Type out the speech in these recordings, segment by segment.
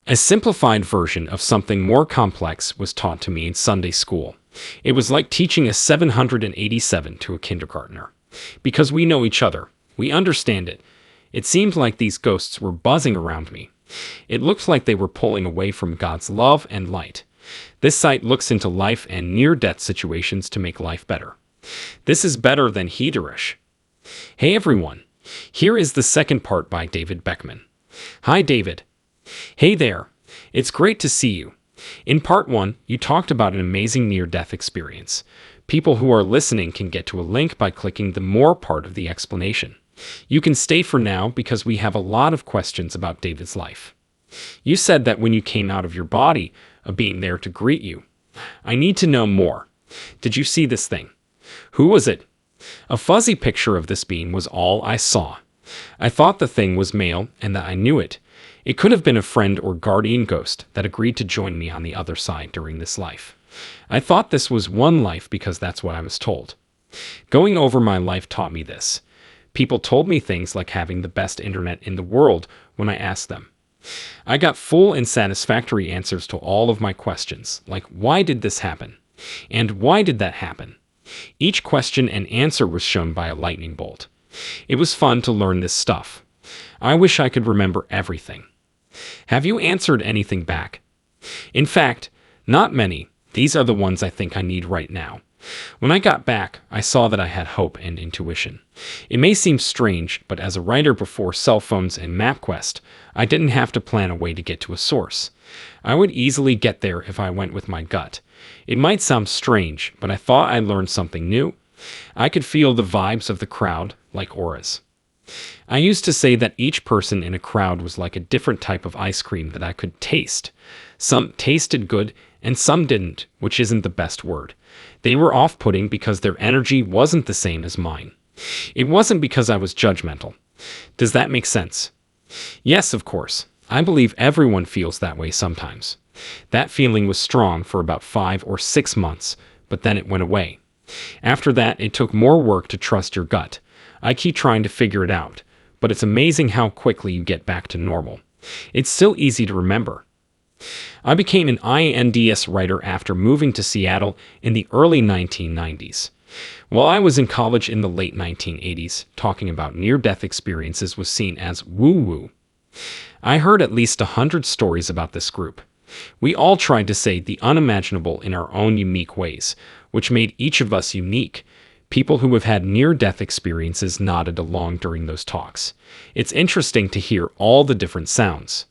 A simplified version of something more complex was taught to me in Sunday school. It was like teaching a 787 to a kindergartner. Because we know each other, we understand it. It seemed like these ghosts were buzzing around me. It looked like they were pulling away from God's love and light. This site looks into life and near-death situations to make life better. This is better than Hederish. Hey everyone, here is the second part by David Beckman. Hi David. Hey there, it's great to see you. In part 1, you talked about an amazing near-death experience. People who are listening can get to a link by clicking the More part of the explanation. You can stay for now because we have a lot of questions about David's life. You said that when you came out of your body, a being there to greet you. I need to know more. Did you see this thing? Who was it? A fuzzy picture of this being was all I saw. I thought the thing was male and that I knew it. It could have been a friend or guardian ghost that agreed to join me on the other side during this life. I thought this was one life because that's what I was told. Going over my life taught me this. People told me things like having the best internet in the world when I asked them. I got full and satisfactory answers to all of my questions, like why did this happen? And why did that happen? Each question and answer was shown by a lightning bolt. It was fun to learn this stuff. I wish I could remember everything. Have you answered anything back? In fact, not many. These are the ones I think I need right now. When I got back, I saw that I had hope and intuition. It may seem strange, but as a writer before cell phones and MapQuest, I didn't have to plan a way to get to a source. I would easily get there if I went with my gut. It might sound strange, but I thought I learned something new. I could feel the vibes of the crowd, like auras. I used to say that each person in a crowd was like a different type of ice cream that I could taste. Some tasted good, and some didn't, which isn't the best word. They were off-putting because their energy wasn't the same as mine. It wasn't because I was judgmental. Does that make sense? Yes, of course. I believe everyone feels that way sometimes. That feeling was strong for about 5 or 6 months, but then it went away. After that, it took more work to trust your gut. I keep trying to figure it out, but it's amazing how quickly you get back to normal. It's still easy to remember. I became an NDE writer after moving to Seattle in the early 1990s. While I was in college in the late 1980s, talking about near-death experiences was seen as woo-woo. I heard at least 100 stories about this group. We all tried to say the unimaginable in our own unique ways, which made each of us unique. People who have had near-death experiences nodded along during those talks. It's interesting to hear all the different sounds.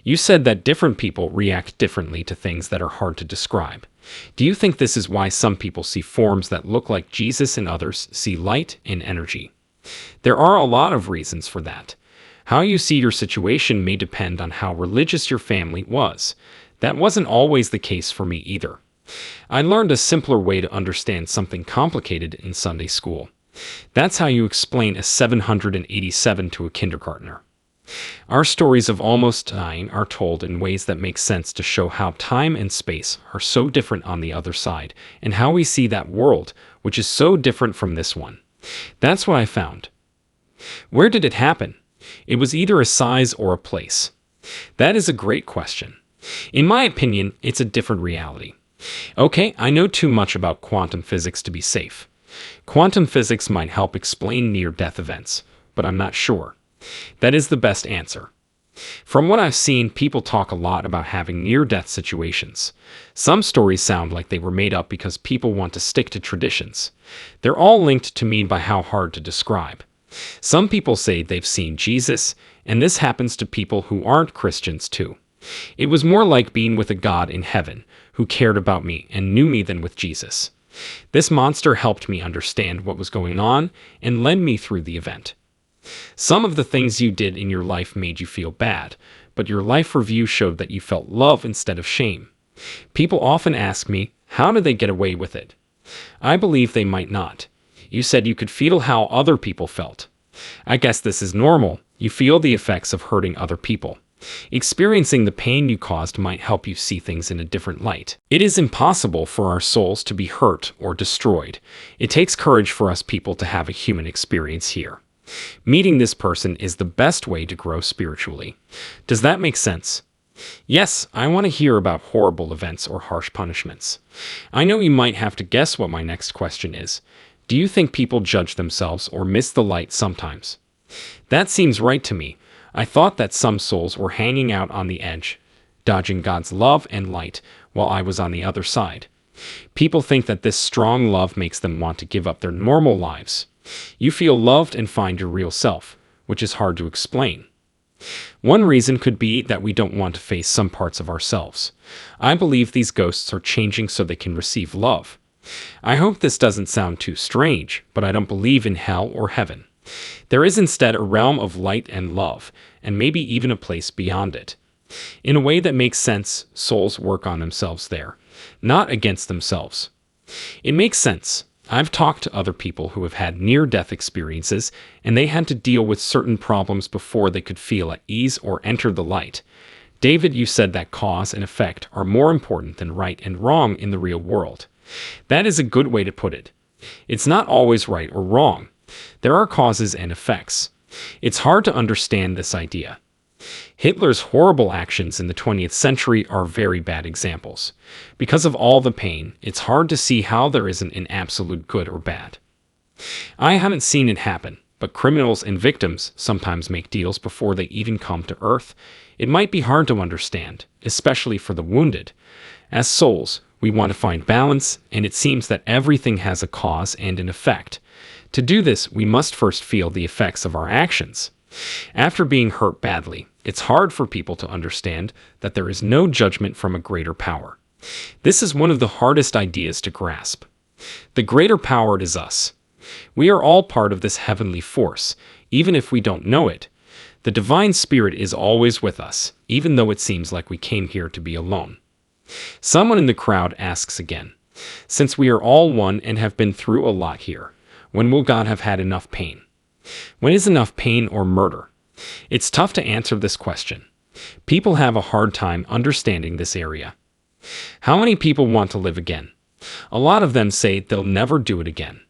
You said that different people react differently to things that are hard to describe. Do you think this is why some people see forms that look like Jesus and others see light and energy? There are a lot of reasons for that. How you see your situation may depend on how religious your family was. That wasn't always the case for me either. I learned a simpler way to understand something complicated in Sunday school. That's how you explain a 787 to a kindergartner. Our stories of almost dying are told in ways that make sense to show how time and space are so different on the other side, and how we see that world, which is so different from this one. That's what I found. Where did it happen? It was either a size or a place. That is a great question. In my opinion, it's a different reality. Okay, I know too much about quantum physics to be safe. Quantum physics might help explain near-death events, but I'm not sure. That is the best answer. From what I've seen, people talk a lot about having near-death situations. Some stories sound like they were made up because people want to stick to traditions. They're all linked to me by how hard to describe. Some people say they've seen Jesus, and this happens to people who aren't Christians too. It was more like being with a God in heaven who cared about me and knew me than with Jesus. This monster helped me understand what was going on and led me through the event. Some of the things you did in your life made you feel bad, but your life review showed that you felt love instead of shame. People often ask me, how do they get away with it? I believe they might not. You said you could feel how other people felt. I guess this is normal. You feel the effects of hurting other people. Experiencing the pain you caused might help you see things in a different light. It is impossible for our souls to be hurt or destroyed. It takes courage for us people to have a human experience here. Meeting this person is the best way to grow spiritually. Does that make sense? Yes, I want to hear about horrible events or harsh punishments. I know you might have to guess what my next question is. Do you think people judge themselves or miss the light sometimes? That seems right to me. I thought that some souls were hanging out on the edge, dodging God's love and light, while I was on the other side. People think that this strong love makes them want to give up their normal lives. You feel loved and find your real self, which is hard to explain. One reason could be that we don't want to face some parts of ourselves. I believe these ghosts are changing so they can receive love. I hope this doesn't sound too strange, but I don't believe in hell or heaven. There is instead a realm of light and love, and maybe even a place beyond it. In a way that makes sense, souls work on themselves there, not against themselves. It makes sense. I've talked to other people who have had near-death experiences, and they had to deal with certain problems before they could feel at ease or enter the light. David, you said that cause and effect are more important than right and wrong in the real world. That is a good way to put it. It's not always right or wrong. There are causes and effects. It's hard to understand this idea. Hitler's horrible actions in the 20th century are very bad examples. Because of all the pain, it's hard to see how there isn't an absolute good or bad. I haven't seen it happen, but criminals and victims sometimes make deals before they even come to Earth. It might be hard to understand, especially for the wounded. As souls, we want to find balance, and it seems that everything has a cause and an effect. To do this, we must first feel the effects of our actions. After being hurt badly, it's hard for people to understand that there is no judgment from a greater power. This is one of the hardest ideas to grasp. The greater power is us. We are all part of this heavenly force, even if we don't know it. The divine spirit is always with us, even though it seems like we came here to be alone. Someone in the crowd asks again, since we are all one and have been through a lot here, when will God have had enough pain? When is enough pain or murder? It's tough to answer this question. People have a hard time understanding this area. How many people want to live again? A lot of them say they'll never do it again.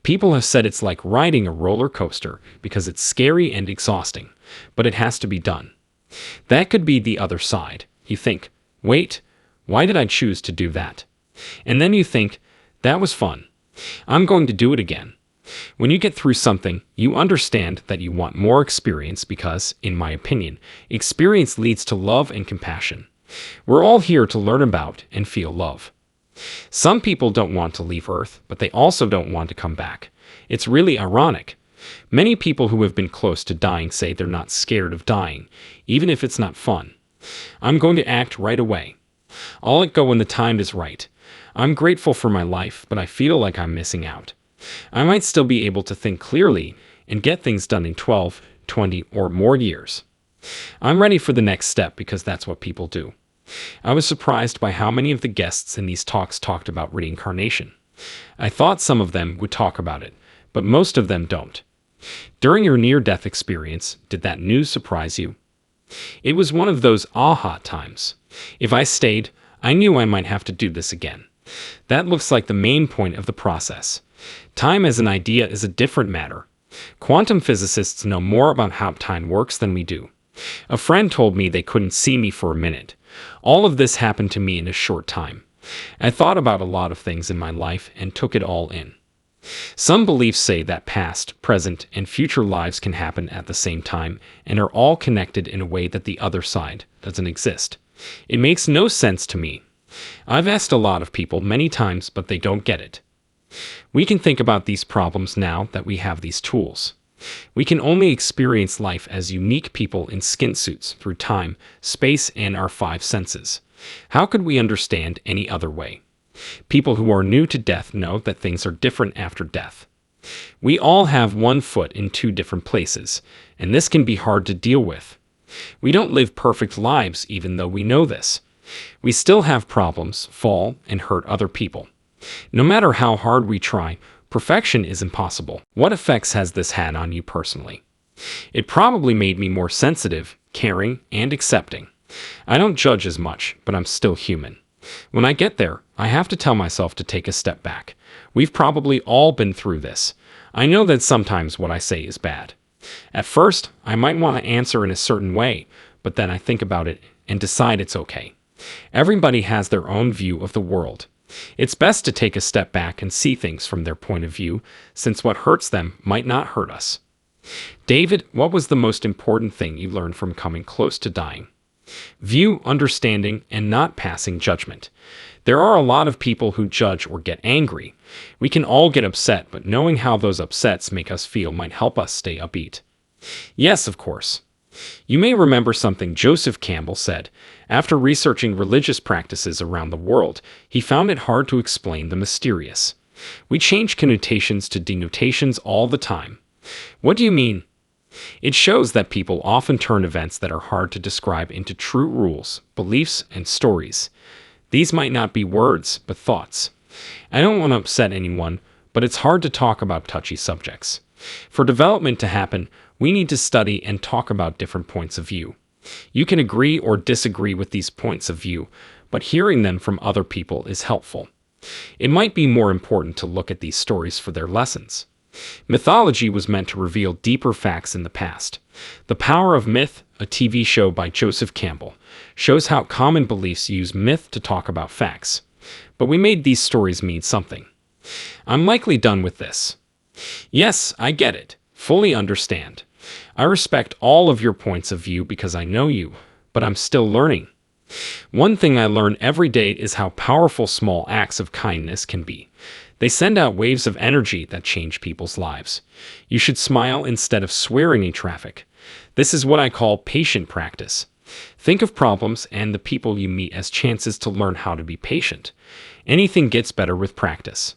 People have said it's like riding a roller coaster because it's scary and exhausting, but it has to be done. That could be the other side. You think, wait, why did I choose to do that? And then you think, that was fun. I'm going to do it again. When you get through something, you understand that you want more experience because, in my opinion, experience leads to love and compassion. We're all here to learn about and feel love. Some people don't want to leave Earth, but they also don't want to come back. It's really ironic. Many people who have been close to dying say they're not scared of dying, even if it's not fun. I'm going to act right away. I'll let go when the time is right. I'm grateful for my life, but I feel like I'm missing out. I might still be able to think clearly and get things done in 12, 20, or more years. I'm ready for the next step because that's what people do. I was surprised by how many of the guests in these talks talked about reincarnation. I thought some of them would talk about it, but most of them don't. During your near-death experience, did that news surprise you? It was one of those aha times. If I stayed, I knew I might have to do this again. That looks like the main point of the process. Time as an idea is a different matter. Quantum physicists know more about how time works than we do. A friend told me they couldn't see me for a minute. All of this happened to me in a short time. I thought about a lot of things in my life and took it all in. Some beliefs say that past, present, and future lives can happen at the same time and are all connected in a way that the other side doesn't exist. It makes no sense to me. I've asked a lot of people many times, but they don't get it. We can think about these problems now that we have these tools. We can only experience life as unique people in skin suits through time, space, and our five senses. How could we understand any other way? People who are new to death know that things are different after death. We all have one foot in two different places, and this can be hard to deal with. We don't live perfect lives even though we know this. We still have problems, fall, and hurt other people. No matter how hard we try, perfection is impossible. What effects has this had on you personally? It probably made me more sensitive, caring, and accepting. I don't judge as much, but I'm still human. When I get there, I have to tell myself to take a step back. We've probably all been through this. I know that sometimes what I say is bad. At first, I might want to answer in a certain way, but then I think about it and decide it's okay. Everybody has their own view of the world. It's best to take a step back and see things from their point of view, since what hurts them might not hurt us. David, what was the most important thing you learned from coming close to dying? View, understanding, and not passing judgment. There are a lot of people who judge or get angry. We can all get upset, but knowing how those upsets make us feel might help us stay upbeat. Yes, of course. You may remember something Joseph Campbell said. After researching religious practices around the world, he found it hard to explain the mysterious. We change connotations to denotations all the time. What do you mean? It shows that people often turn events that are hard to describe into true rules, beliefs, and stories. These might not be words, but thoughts. I don't want to upset anyone, but it's hard to talk about touchy subjects. For development to happen, we need to study and talk about different points of view. You can agree or disagree with these points of view, but hearing them from other people is helpful. It might be more important to look at these stories for their lessons. Mythology was meant to reveal deeper facts in the past. The Power of Myth, a TV show by Joseph Campbell, shows how common beliefs use myth to talk about facts. But we made these stories mean something. I'm likely done with this. Yes, I get it. Fully understand. I respect all of your points of view because I know you, but I'm still learning. One thing I learn every day is how powerful small acts of kindness can be. They send out waves of energy that change people's lives. You should smile instead of swearing in traffic. This is what I call patient practice. Think of problems and the people you meet as chances to learn how to be patient. Anything gets better with practice.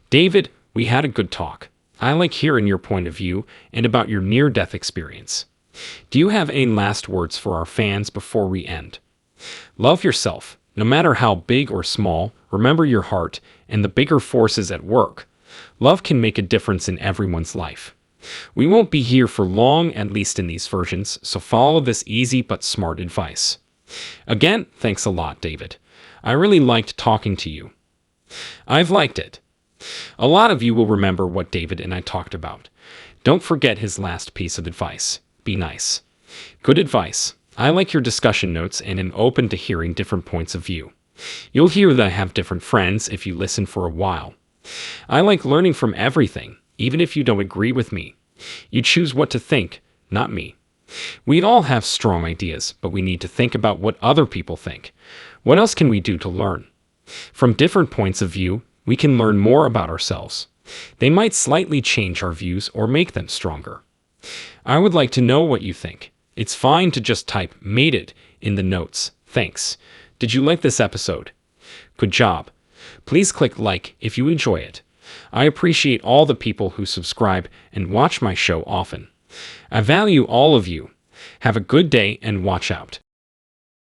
David, we had a good talk. I like hearing your point of view and about your near-death experience. Do you have any last words for our fans before we end? Love yourself. No matter how big or small, remember your heart and the bigger forces at work. Love can make a difference in everyone's life. We won't be here for long, at least in these versions, so follow this easy but smart advice. Again, thanks a lot, David. I really liked talking to you. I've liked it. A lot of you will remember what David and I talked about. Don't forget his last piece of advice. Be nice. Good advice. I like your discussion notes and am open to hearing different points of view. You'll hear that I have different friends if you listen for a while. I like learning from everything, even if you don't agree with me. You choose what to think, not me. We all have strong ideas, but we need to think about what other people think. What else can we do to learn? From different points of view, we can learn more about ourselves. They might slightly change our views or make them stronger. I would like to know what you think. It's fine to just type "made it" in the notes. Thanks. Did you like this episode? Good job. Please click like if you enjoy it. I appreciate all the people who subscribe and watch my show often. I value all of you. Have a good day and watch out.